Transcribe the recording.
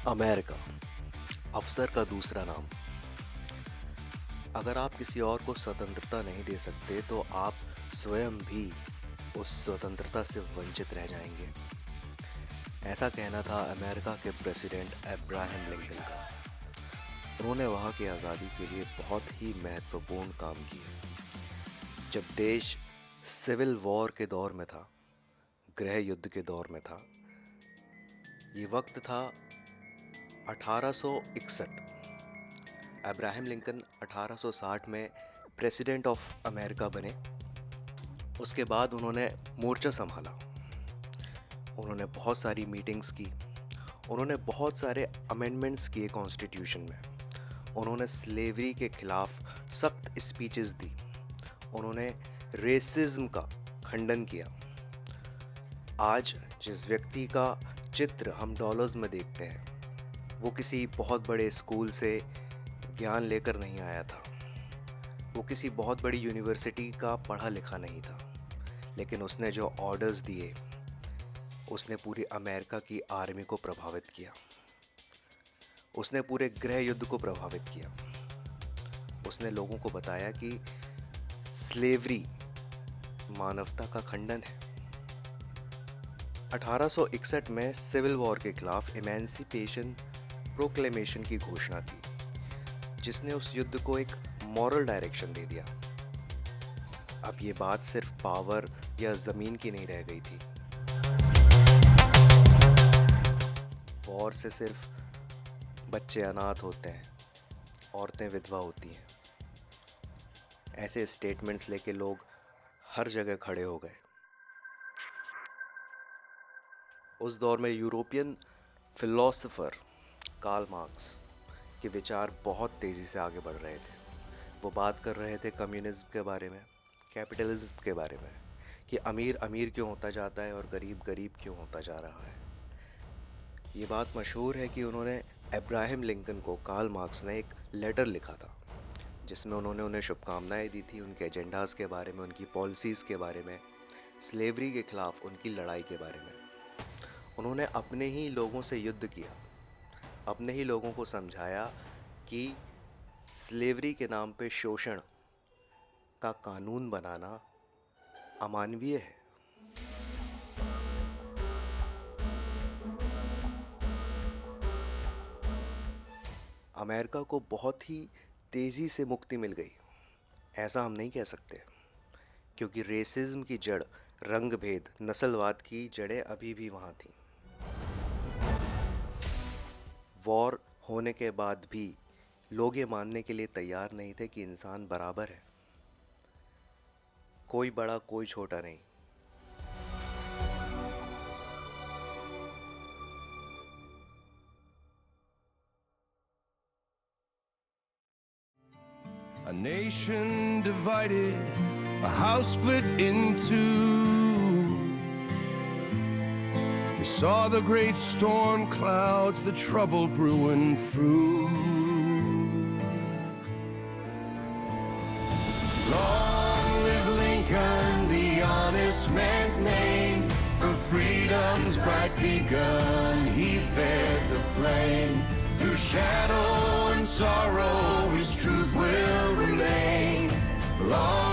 America, अवसर का दूसरा नाम। अगर आप किसी और को स्वतंत्रता नहीं दे सकते तो आप स्वयं भी उस स्वतंत्रता से वंचित रह जाएंगे। ऐसा कहना था अमेरिका के प्रेसिडेंट अब्राहम लिंकन का। उन्होंने वहाँ की आज़ादी के लिए बहुत ही महत्वपूर्ण काम किए। जब देश सिविल वॉर के दौर में था, गृह युद्ध के दौर में था, ये वक्त था 1861। अब्राहम लिंकन 1860 में प्रेसिडेंट ऑफ अमेरिका बने। उसके बाद उन्होंने मोर्चा संभाला। उन्होंने बहुत सारी मीटिंग्स की। उन्होंने बहुत सारे अमेंडमेंट्स किए कॉन्स्टिट्यूशन में। उन्होंने स्लेवरी के खिलाफ सख्त स्पीचेस दी। उन्होंने रेसिज्म का खंडन किया। आज जिस व्यक्ति का चित्र हम डॉलर्स में देखते हैं, वो किसी बहुत बड़े स्कूल से ज्ञान लेकर नहीं आया था। वो किसी बहुत बड़ी यूनिवर्सिटी का पढ़ा लिखा नहीं था, लेकिन उसने जो ऑर्डर्स दिए, उसने पूरी अमेरिका की आर्मी को प्रभावित किया। उसने पूरे गृह युद्ध को प्रभावित किया। उसने लोगों को बताया कि स्लेवरी मानवता का खंडन है। 1861 में सिविल वॉर के खिलाफ इमेंसिपेशन प्रोक्लेमेशन की घोषणा की, जिसने उस युद्ध को एक मॉरल डायरेक्शन दे दिया। अब ये बात सिर्फ पावर या ज़मीन की नहीं रह गई थी। वॉर से सिर्फ बच्चे अनाथ होते हैं, औरतें विधवा होती हैं। ऐसे स्टेटमेंट्स लेके लोग हर जगह खड़े हो गए। उस दौर में यूरोपियन फिलोसोफर कार्ल मार्क्स के विचार बहुत तेज़ी से आगे बढ़ रहे थे। वो बात कर रहे थे कम्युनिज्म के बारे में, कैपिटलिज्म के बारे में, कि अमीर अमीर क्यों होता जाता है और गरीब गरीब क्यों होता जा रहा है। ये बात मशहूर है कि उन्होंने अब्राहम लिंकन को कार्ल मार्क्स ने एक लेटर लिखा था, जिसमें उन्होंने उन्हें शुभकामनाएं दी थी, उनके एजेंडाज़ के बारे में, उनकी पॉलिसीज़ के बारे में, स्लेवरी के ख़िलाफ़ उनकी लड़ाई के बारे में। उन्होंने अपने ही लोगों से युद्ध किया, अपने ही लोगों को समझाया कि स्लेवरी के नाम पे शोषण का कानून बनाना अमानवीय है। अमेरिका को बहुत ही तेज़ी से मुक्ति मिल गई, ऐसा हम नहीं कह सकते, क्योंकि रेसिज्म की जड़, रंग भेद, नस्लवाद की जड़ें अभी भी वहाँ थीं। वॉर होने के बाद भी लोग ये मानने के लिए तैयार नहीं थे कि इंसान बराबर है, कोई बड़ा कोई छोटा नहीं। A nation divided, a house split in two. We saw the great storm clouds, the trouble brewing through. Long live Lincoln, the honest man's name. For freedom's bright begun, he fed the flame. Through shadow and sorrow, his truth will remain. Long